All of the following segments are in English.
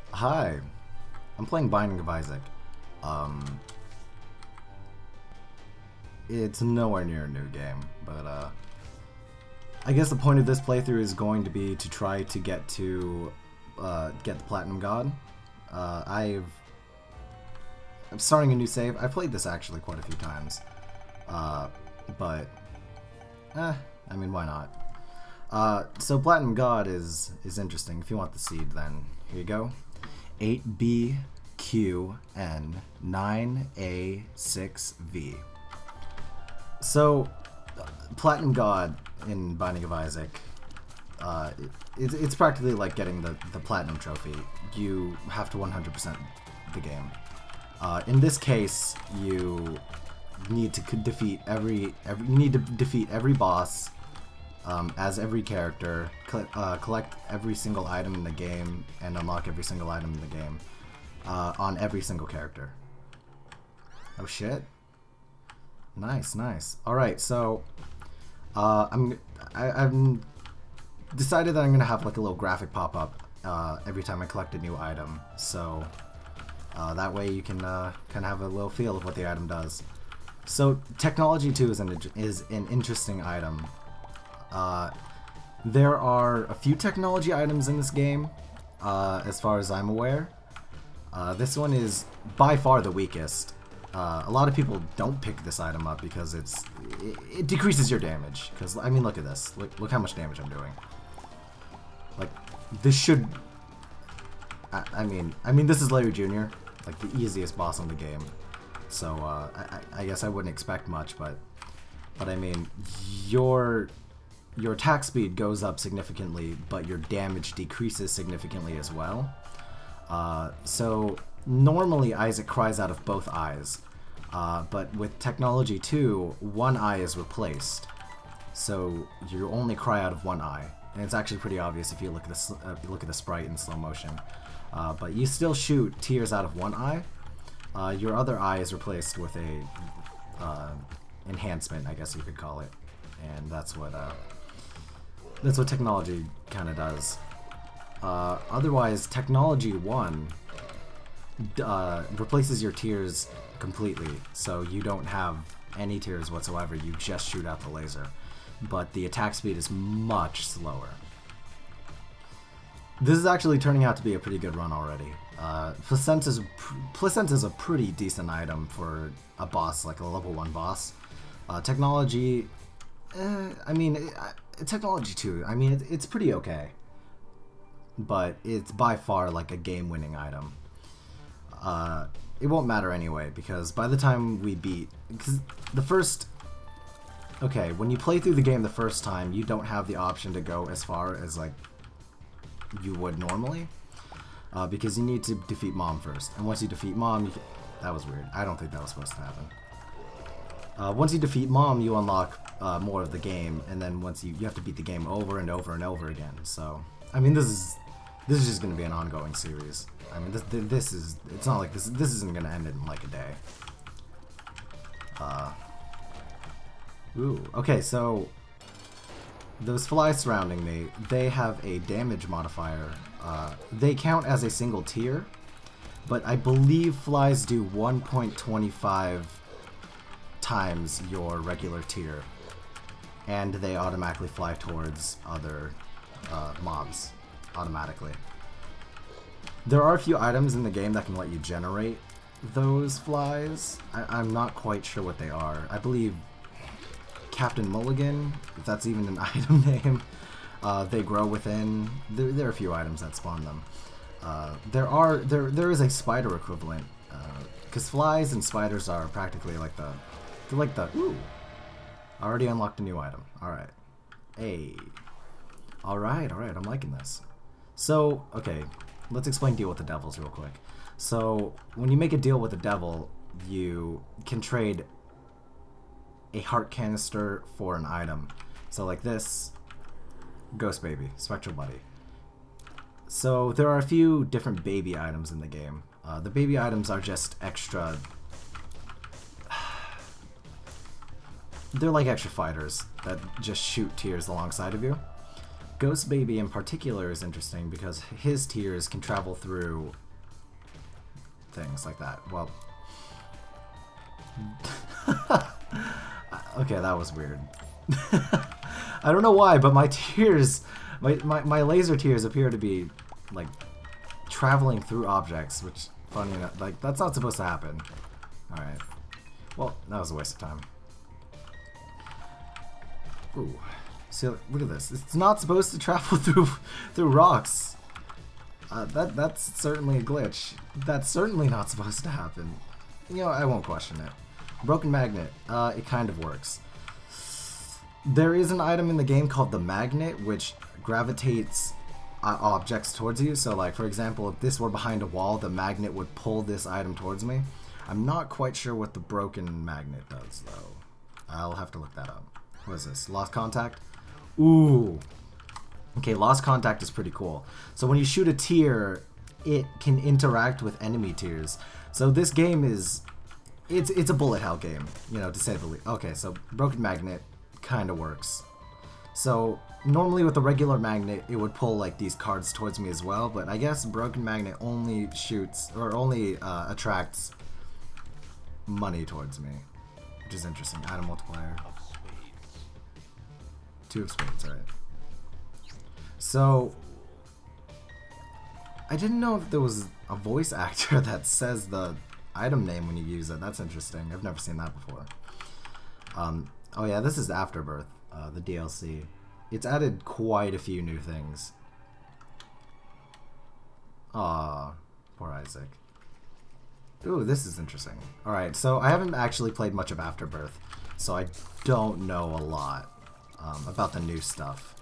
Hi, I'm playing Binding of Isaac. It's nowhere near a new game, but I guess the point of this playthrough is going to be to try to get the Platinum God. I'm starting a new save. I played this actually quite a few times, but I mean, why not? So Platinum God is interesting. If you want the seed, then here you go. 8BQN9A6V. So, Platinum God in Binding of Isaac, it's practically like getting the Platinum Trophy. You have to 100% the game. In this case, you need to defeat every boss, as every character, collect every single item in the game, and unlock every single item in the game on every single character. Oh shit! Nice, nice. All right, so I've decided that I'm gonna have like a little graphic pop up every time I collect a new item, so that way you can kind of have a little feel of what the item does. So Technology 2 is an interesting item. There are a few technology items in this game, as far as I'm aware. This one is by far the weakest. A lot of people don't pick this item up because it decreases your damage. Because I mean, look at this. Look how much damage I'm doing. Like this should. I mean, this is Larry Jr., like the easiest boss in the game. So I guess I wouldn't expect much, but I mean, your attack speed goes up significantly, but your damage decreases significantly as well. So normally Isaac cries out of both eyes, but with Technology 2, one eye is replaced. So you only cry out of one eye, and it's actually pretty obvious if you look at the sprite in slow motion. But you still shoot tears out of one eye. Your other eye is replaced with a enhancement, I guess you could call it, and that's what Technology kind of does. Otherwise, Technology 1 replaces your tears completely, so you don't have any tears whatsoever, you just shoot out the laser. But the attack speed is much slower. This is actually turning out to be a pretty good run already. Placenta's a pretty decent item for a boss, like a level 1 boss. Technology, I mean, Technology 2, I mean, it's pretty okay. But it's by far like a game-winning item. It won't matter anyway, because by the time we beat... Because the first... Okay, when you play through the game the first time, you don't have the option to go as far as, like, you would normally. Because you need to defeat Mom first. And once you defeat Mom, that was weird. I don't think that was supposed to happen. Once you defeat Mom, you unlock more of the game, and then once you have to beat the game over and over and over again. So, I mean, this is just going to be an ongoing series. I mean, it's not like this isn't going to end in like a day. Ooh, okay, so those flies surrounding me, they have a damage modifier. They count as a single tier, but I believe flies do 1.25 times your regular tier, and they automatically fly towards other mobs automatically. There are a few items in the game that can let you generate those flies. I'm not quite sure what they are. I believe Captain Mulligan, if that's even an item name. They grow within. There are a few items that spawn them. There is a spider equivalent, because flies and spiders are practically like the. They're like the. Ooh, I already unlocked a new item. All right, hey. All right. I'm liking this. So okay, let's explain deal with the devils real quick. So when you make a deal with the devil, you can trade a heart canister for an item. So like this, Ghost Baby, Spectral Buddy. So there are a few different baby items in the game. The baby items are just extra. They're like extra fighters that just shoot tears alongside of you. Ghost Baby in particular is interesting because his tears can travel through things like that. Well, okay, that was weird. I don't know why, but my tears, my laser tears appear to be like traveling through objects, which, funny enough, like that's not supposed to happen. All right. Well, that was a waste of time. Ooh. See, look at this. It's not supposed to travel through rocks. That's certainly a glitch. That's certainly not supposed to happen. You know, I won't question it. Broken magnet. It kind of works. There is an item in the game called the magnet, which gravitates objects towards you. So, like, for example, if this were behind a wall, the magnet would pull this item towards me. I'm not quite sure what the broken magnet does, though. I'll have to look that up. What is this? Lost contact? Ooh. Okay, lost contact is pretty cool. So when you shoot a tear, it can interact with enemy tears. So this game is... It's a bullet hell game, you know, to say the least. Okay, so broken magnet kind of works. So normally with a regular magnet, it would pull like these cards towards me as well, but I guess broken magnet only shoots, or only attracts money towards me, which is interesting. Item multiplier. 2 of spades, alright. So, I didn't know if there was a voice actor that says the item name when you use it. That's interesting. I've never seen that before. Oh yeah, this is Afterbirth, the DLC. It's added quite a few new things. Aw, poor Isaac. Ooh, this is interesting. Alright, so I haven't actually played much of Afterbirth, so I don't know a lot about the new stuff.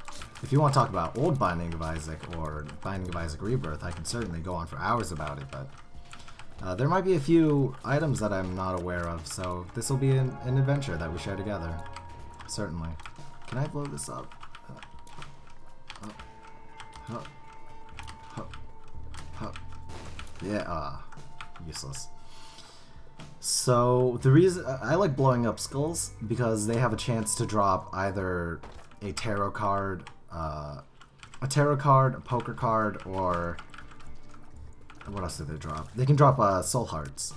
If you want to talk about old Binding of Isaac or Binding of Isaac Rebirth, I can certainly go on for hours about it, but there might be a few items that I'm not aware of, so this will be an adventure that we share together. Certainly. Can I blow this up? Yeah, useless. So the reason I like blowing up skulls because they have a chance to drop either a tarot card, a poker card, or what else did they drop? They can drop soul hearts,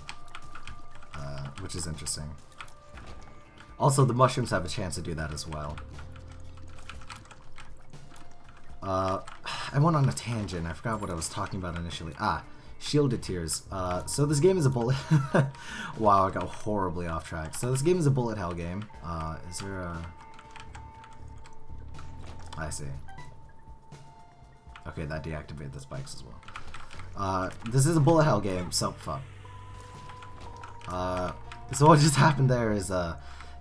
which is interesting. Also, the mushrooms have a chance to do that as well. I went on a tangent. I forgot what I was talking about initially. Shielded Tears. So this game is a bullet... Wow, I got horribly off track. So this game is a bullet hell game. Is there a... I see. Okay, that deactivated the spikes as well. This is a bullet hell game, so fuck. So what just happened there is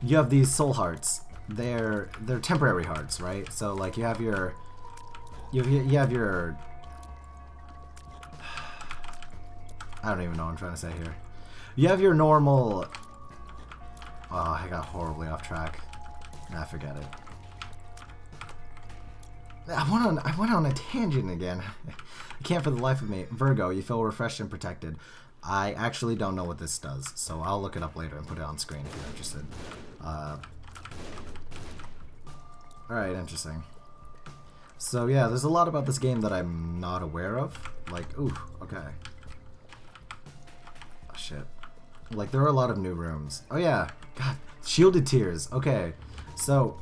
you have these soul hearts. They're temporary hearts, right? So like you have your I don't even know what I'm trying to say here. You have your normal... Oh, I got horribly off track. Nah, forget it. I went on a tangent again. I can't for the life of me. Virgo, you feel refreshed and protected. I actually don't know what this does, so I'll look it up later and put it on screen if you're interested. Alright, interesting. So yeah, there's a lot about this game that I'm not aware of. Like, ooh, okay. Oh, shit. Like, there are a lot of new rooms. Oh yeah, God, Shielded Tears. Okay, so...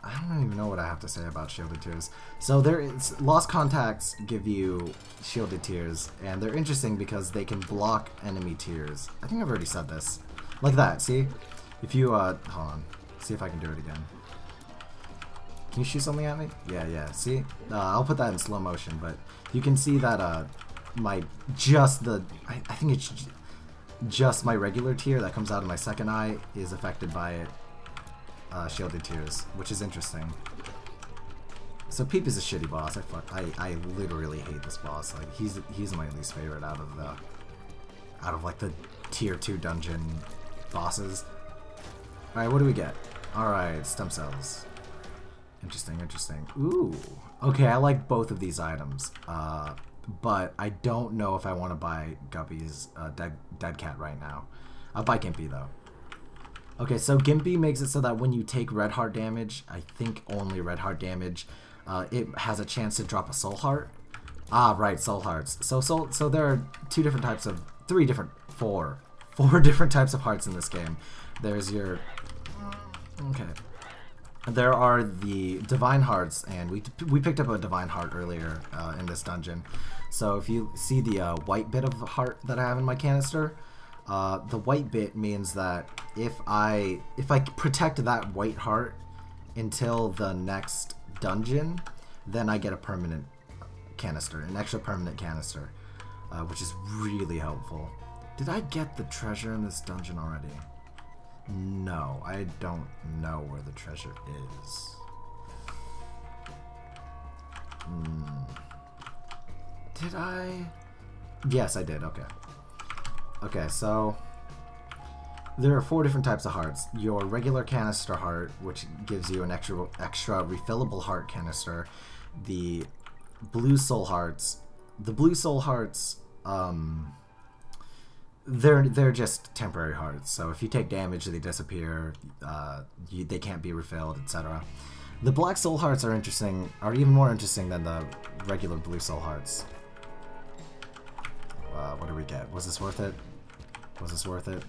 I don't even know what I have to say about Shielded Tears. So there is... Lost Contacts give you Shielded Tears, and they're interesting because they can block enemy tears. I think I've already said this. Like that, see? If you, hold on. See if I can do it again. Can you shoot something at me? Yeah, see? I'll put that in slow motion, but you can see that, I think it's just my regular tear that comes out of my second eye is affected by it. Shielded Tears, which is interesting. So Peep is a shitty boss. I literally hate this boss. Like he's my least favorite out of like the tier 2 dungeon bosses. All right, what do we get? All right, stem cells. Interesting. Ooh. Okay, I like both of these items. But I don't know if I want to buy Guppy's dead cat right now. I'll buy Gimpy though. Okay, so Gimpy makes it so that when you take red heart damage, I think only red heart damage, it has a chance to drop a soul heart. Ah, right, soul hearts. So there are four different types of hearts in this game. There's your... Okay. There are the divine hearts, and we picked up a divine heart earlier in this dungeon. So if you see the white bit of heart that I have in my canister, the white bit means that if I protect that white heart until the next dungeon, then I get a permanent canister, an extra permanent canister, which is really helpful. Did I get the treasure in this dungeon already? No, I don't know where the treasure is. Did I? Yes, I did. Okay. Okay, so there are 4 different types of hearts. Your regular canister heart, which gives you an extra refillable heart canister. The blue soul hearts. The blue soul hearts, they're just temporary hearts. So if you take damage, they disappear. They can't be refilled, etc. The black soul hearts are even more interesting than the regular blue soul hearts. What do we get? Was this worth it? Was this worth it?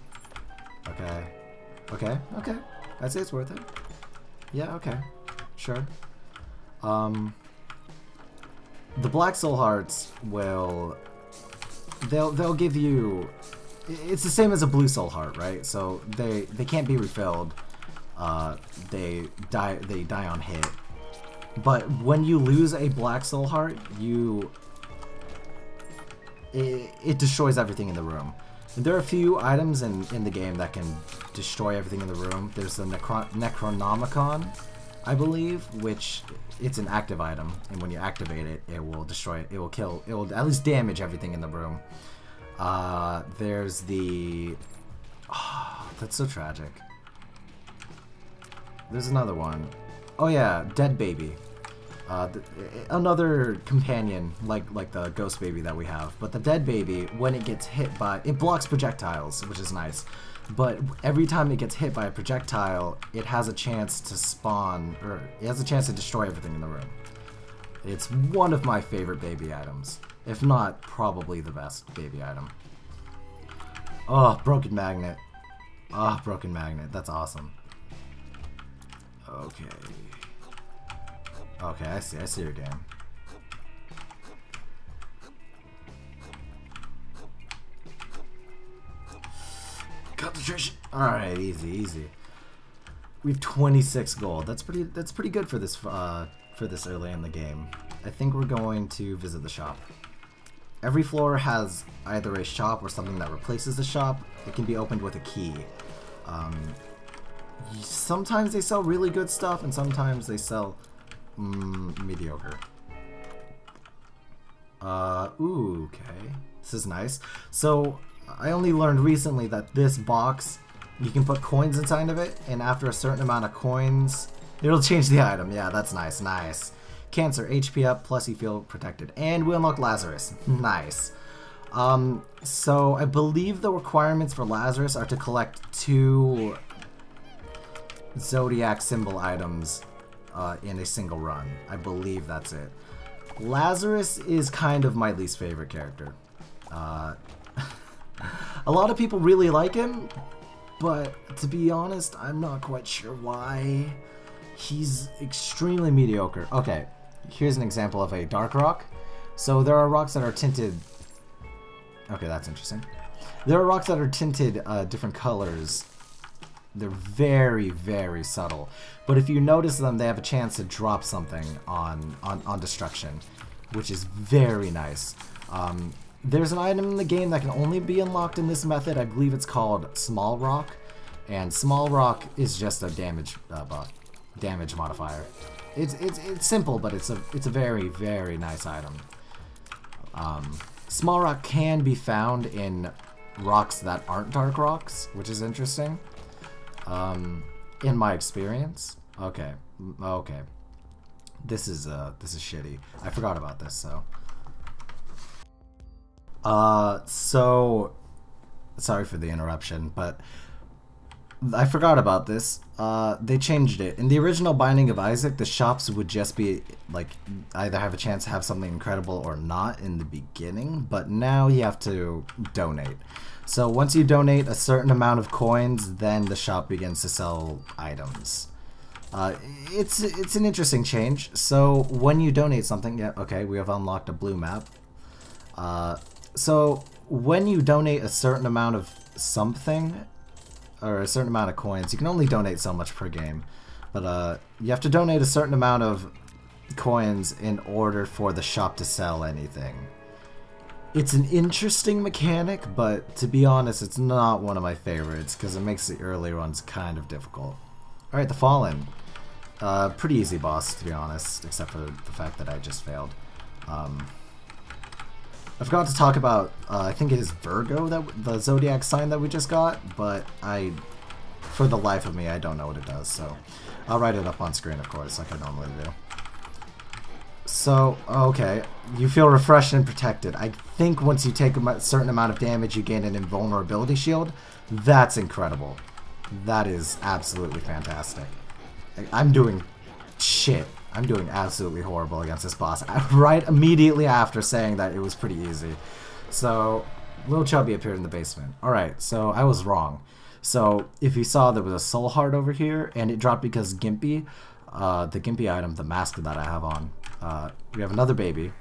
Okay. Okay. Okay. I'd say it's worth it. Yeah. Okay. Sure. The black soul hearts will. They'll give you. It's the same as a blue soul heart, right? So they can't be refilled. They die on hit. But when you lose a black soul heart, it destroys everything in the room. And there are a few items in the game that can destroy everything in the room. There's the Necronomicon, I believe, which it's an active item, and when you activate it, it will destroy. It will kill. It will at least damage everything in the room. There's the. Oh, that's so tragic. There's another one. Oh yeah, Dead Baby. Another companion like the Ghost Baby that we have. But the Dead Baby, when it gets hit by... It blocks projectiles, which is nice. But every time it gets hit by a projectile, it has a chance to spawn... Or it has a chance to destroy everything in the room. It's one of my favorite baby items. If not, probably the best baby item. Oh, Broken Magnet. Oh, Broken Magnet. That's awesome. Okay. Okay, I see your game. Concentration. All right, easy. We have 26 gold. That's pretty good for this early in the game. I think we're going to visit the shop. Every floor has either a shop or something that replaces the shop. It can be opened with a key. Sometimes they sell really good stuff, and sometimes they sell mediocre. Ooh, okay. This is nice. So, I only learned recently that this box, you can put coins inside of it, and after a certain amount of coins, it'll change the item. Yeah, that's nice. Nice. Cancer, HP up, plus you feel protected. And we unlock Lazarus. Nice. So, I believe the requirements for Lazarus are to collect 2 Zodiac symbol items in a single run. I believe that's it. Lazarus is kind of my least favorite character. A lot of people really like him, but to be honest, I'm not quite sure why. He's extremely mediocre. Okay, here's an example of a dark rock. So there are rocks that are tinted... Okay, that's interesting. There are rocks that are tinted different colors. They're very, very subtle. But if you notice them, they have a chance to drop something on destruction, which is very nice. There's an item in the game that can only be unlocked in this method. I believe it's called Small Rock. And Small Rock is just a damage buff, damage modifier. It's simple, but it's a very, very nice item. Small Rock can be found in rocks that aren't dark rocks, which is interesting. In my experience. Okay. This is shitty. I forgot about this, so. So sorry for the interruption, but I forgot about this. They changed it. In the original Binding of Isaac, the shops would just be, like, either have a chance to have something incredible or not in the beginning, but now you have to donate. So once you donate a certain amount of coins, then the shop begins to sell items. It's an interesting change. So when you donate something, yeah, okay, we have unlocked a blue map. So when you donate a certain amount of something, or a certain amount of coins, you can only donate so much per game, but you have to donate a certain amount of coins in order for the shop to sell anything. It's an interesting mechanic, but to be honest, it's not one of my favorites because it makes the earlier ones kind of difficult. Alright, the Fallen. Pretty easy boss, to be honest, except for the fact that I just failed. I forgot to talk about, I think it is Virgo, the zodiac sign that we just got, but for the life of me, I don't know what it does, so I'll write it up on screen, of course, like I normally do. So, okay, you feel refreshed and protected. I think once you take a certain amount of damage, you gain an invulnerability shield. That's incredible. That is absolutely fantastic. I'm doing shit. I'm doing absolutely horrible against this boss. Right immediately after saying that it was pretty easy. So, Little Chubby appeared in the basement. Alright, so I was wrong. So, if you saw, there was a soul heart over here, and it dropped because Gimpy, the Gimpy item, the mask that I have on, we have another baby.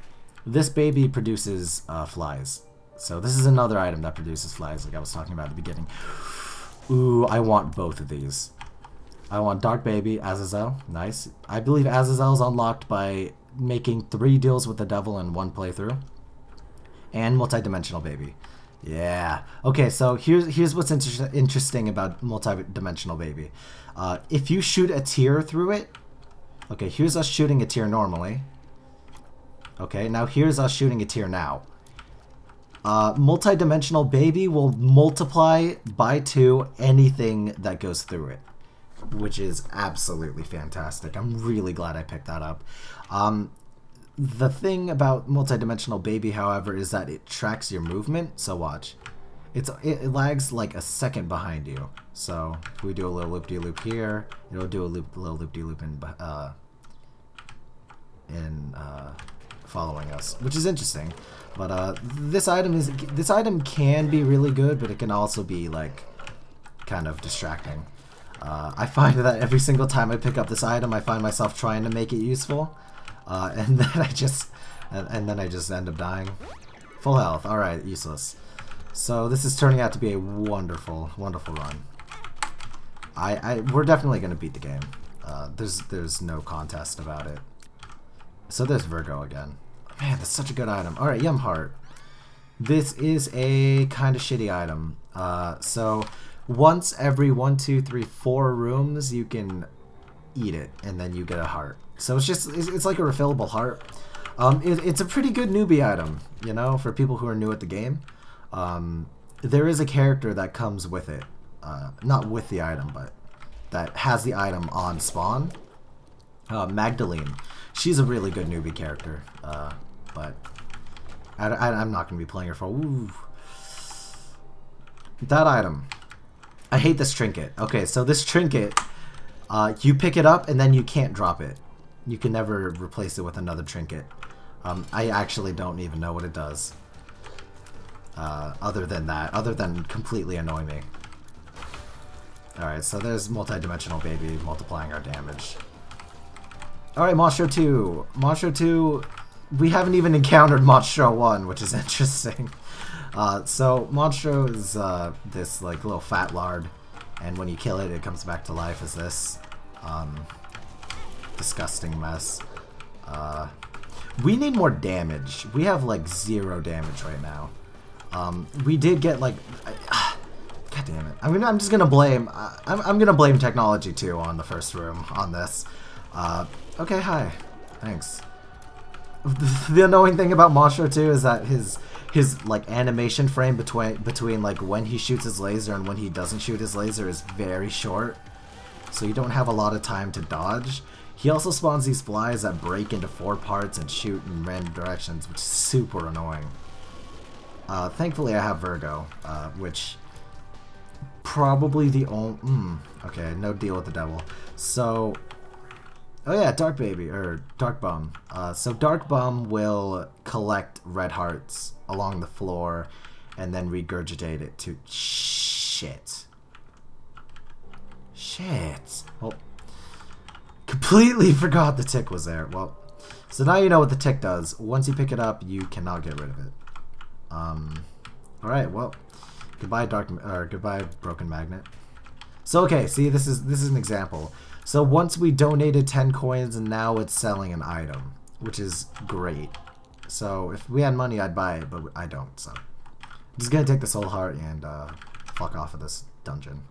This baby produces flies. So this is another item that produces flies, like I was talking about at the beginning. Ooh, I want both of these. I want Dark Baby, Azazel, nice. I believe Azazel is unlocked by making 3 deals with the devil in 1 playthrough. And Multidimensional Baby. Yeah. Okay, so here's what's interesting about Multidimensional Baby. If you shoot a tear through it, okay, here's us shooting a tear normally. Okay, now here's us shooting a tear now. Multidimensional Baby will multiply by 2 anything that goes through it, which is absolutely fantastic. I'm really glad I picked that up. The thing about Multidimensional Baby, however, is that it tracks your movement, so watch. It lags like a second behind you. So if we do a little loop-de-loop here, it'll do a little loop-de-loop in following us, which is interesting. But this item can be really good, but it can also be like kind of distracting. I find that every single time I pick up this item, I find myself trying to make it useful, and then I just end up dying. Full health. All right, useless. So this is turning out to be a wonderful, wonderful run. We're definitely gonna beat the game. There's no contest about it. So there's Virgo again. Man, that's such a good item. All right, Yum Heart. This is a kind of shitty item. So once every 1, 2, 3, 4 rooms, you can eat it, and then you get a heart. So it's like a refillable heart. It's a pretty good newbie item, you know, for people who are new at the game. There is a character that comes with it, not with the item, but that has the item on spawn. Magdalene. She's a really good newbie character, but I'm not going to be playing her for. Ooh. That item. I hate this trinket. Okay, so this trinket, you pick it up and then you can't drop it. You can never replace it with another trinket. I actually don't even know what it does. Other than completely annoy me. Alright, so there's Multidimensional Baby multiplying our damage. Alright, Monstro 2. Monstro 2, we haven't even encountered Monstro 1, which is interesting. So Monstro is this like little fat lard, and when you kill it, it comes back to life as this disgusting mess. We need more damage. We have like 0 damage right now. We did get like, god damn it. I'm just gonna blame. I'm gonna blame technology too on the first room on this. Okay, hi. Thanks. The annoying thing about Monstro 2 is that his like animation frame between like when he shoots his laser and when he doesn't shoot his laser is very short, so you don't have a lot of time to dodge. He also spawns these flies that break into 4 parts and shoot in random directions, which is super annoying. Thankfully I have Virgo, which probably the only... okay, no deal with the devil. So... oh yeah, Dark Baby, or Dark Bum. So Dark Bum will collect red hearts along the floor and then regurgitate it to... shit. Shit. Well, completely forgot the tick was there. Well, so now you know what the tick does. Once you pick it up, you cannot get rid of it. Alright, well, goodbye goodbye Broken Magnet. So okay, see, this is an example. So once we donated 10 coins and now it's selling an item, which is great. So if we had money, I'd buy it, but I don't, so. I'm just gonna take the soul heart and fuck off of this dungeon.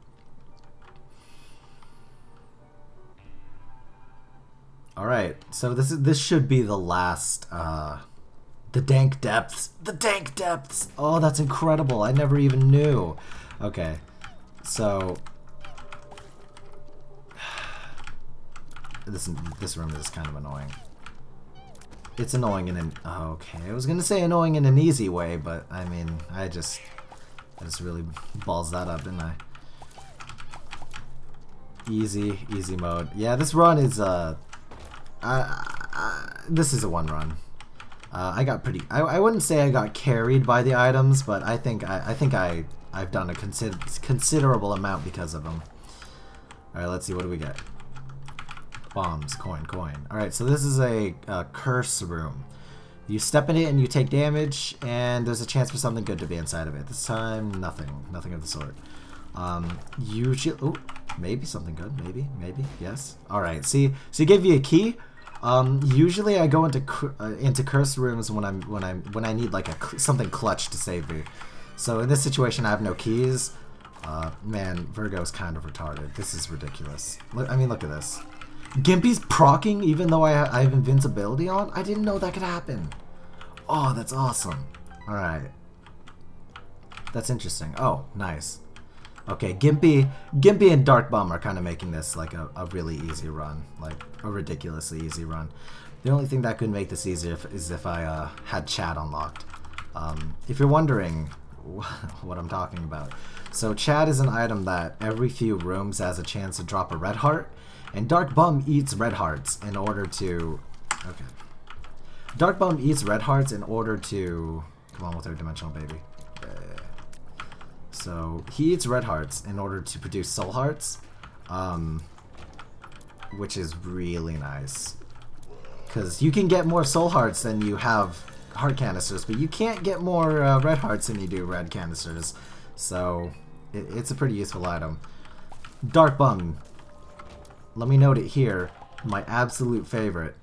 Alright, so this should be the last, the dank depths. The dank depths! Oh, that's incredible. I never even knew. Okay, so... This room is kind of annoying. It's annoying in an... okay, I was gonna say annoying in an easy way, but, I mean, I just really balls that up, didn't I? Easy mode. Yeah, this run is, this is a one run. I got pretty... I wouldn't say I got carried by the items, but I think I've done a considerable amount because of them. Alright, let's see, what do we get? Bombs, coin. Alright, so this is a curse room. You step in it and you take damage, and there's a chance for something good to be inside of it. This time, nothing of the sort. Usually... ooh, maybe something good, maybe, yes. Alright, see, so you gave you a key. Usually I go into curse rooms when I need like something clutch to save me. So in this situation I have no keys. Man, Virgo's kind of retarded. This is ridiculous. I mean, look at this. Gimpy's proccing even though I have invincibility on? I didn't know that could happen. Oh, that's awesome. Alright. That's interesting. Oh, nice. Okay, Gimpy and Dark Bum are kind of making this like a really easy run. Like, a ridiculously easy run. The only thing that could make this easier is if I had chat unlocked. If you're wondering what I'm talking about. So chat is an item that every few rooms has a chance to drop a red heart. And Dark Bum eats red hearts in order to... okay. Dark Bum eats red hearts in order to... come on, Multidimensional Baby. So he eats red hearts in order to produce soul hearts, which is really nice. Because you can get more soul hearts than you have heart canisters, but you can't get more red hearts than you do red canisters. So it's a pretty useful item. Dark Bum, let me note it here, my absolute favorite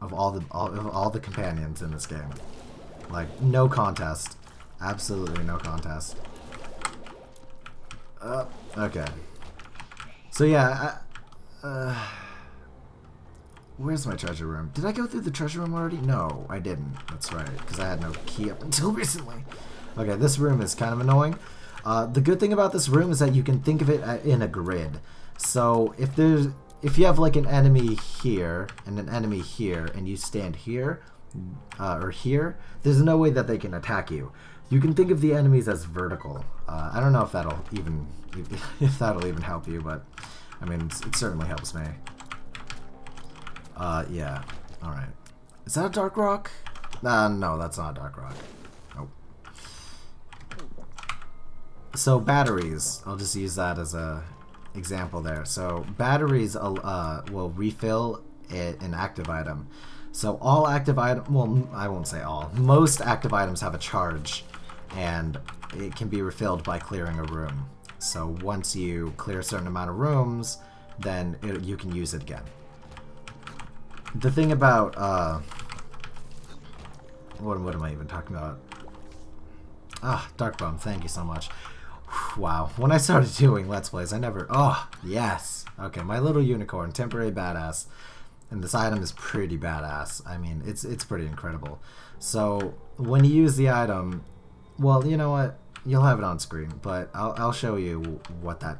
of all the companions in this game. Like, no contest. Absolutely no contest. Okay. So yeah, where's my treasure room? Did I go through the treasure room already? No, I didn't. That's right, because I had no key up until recently. Okay, this room is kind of annoying. The good thing about this room is that you can think of it in a grid. So if you have like an enemy here and an enemy here, and you stand here or here, there's no way that they can attack you. You can think of the enemies as vertical. I don't know if that'll even help you, but I mean it certainly helps me. Yeah. All right. Is that a dark rock? No, that's not a dark rock. Nope. So batteries. I'll just use that as a example there. So batteries will refill an active item. So all active items, well, I won't say all. Most active items have a charge, and it can be refilled by clearing a room. So once you clear a certain amount of rooms, then you can use it again. The thing about, what am I even talking about? Ah, Dark Bum, thank you so much. Wow, when I started doing Let's Plays, oh, yes. Okay, my little unicorn, temporary badass. And this item is pretty badass. I mean, it's pretty incredible. So when you use the item, well, you know what? You'll have it on screen, but I'll show you what that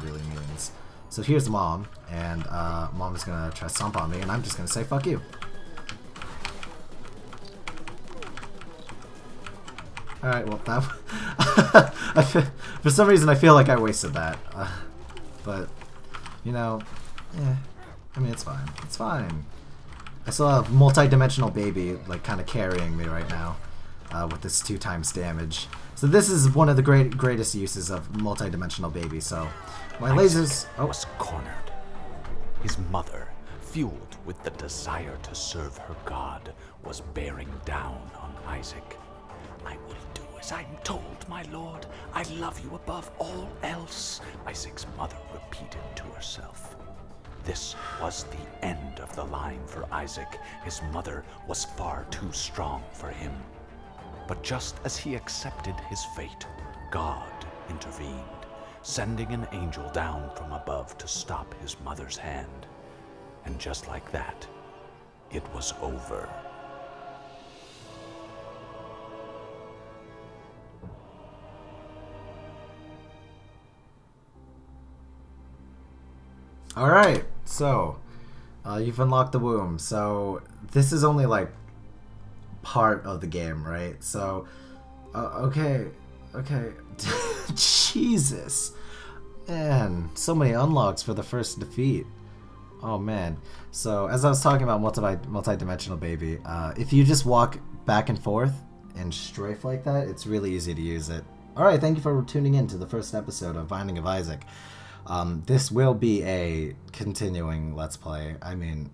really means. So here's Mom, and Mom is gonna try to stomp on me, and I'm just gonna say fuck you. Alright, well, for some reason I feel like I wasted that. But, you know, I mean, it's fine. It's fine. I still have Multidimensional Baby, like, kind of carrying me right now with this 2x damage. So this is one of the greatest uses of Multidimensional Baby, so my lasers... Oh. Was cornered. His mother, fueled with the desire to serve her god, was bearing down on Isaac. I will do as I'm told, my lord. I love you above all else, Isaac's mother repeated to herself. This was the end of the line for Isaac. His mother was far too strong for him. But just as he accepted his fate, God intervened, sending an angel down from above to stop his mother's hand. And just like that, it was over. Alright, so, you've unlocked the womb. So, this is only, like, part of the game, right? So, okay. Jesus. Man, so many unlocks for the first defeat. Oh, man. So, as I was talking about Multidimensional Baby, if you just walk back and forth and strafe like that, it's really easy to use it. Alright, thank you for tuning in to the first episode of Binding of Isaac. This will be a continuing Let's Play. I mean,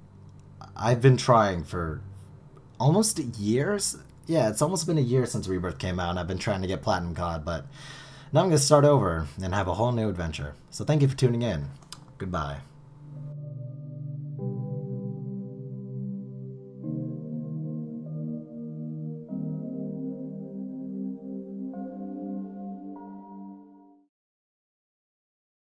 I've been trying for almost years. Yeah, it's almost been a year since Rebirth came out, and I've been trying to get Platinum COD, but now I'm going to start over and have a whole new adventure. So thank you for tuning in. Goodbye.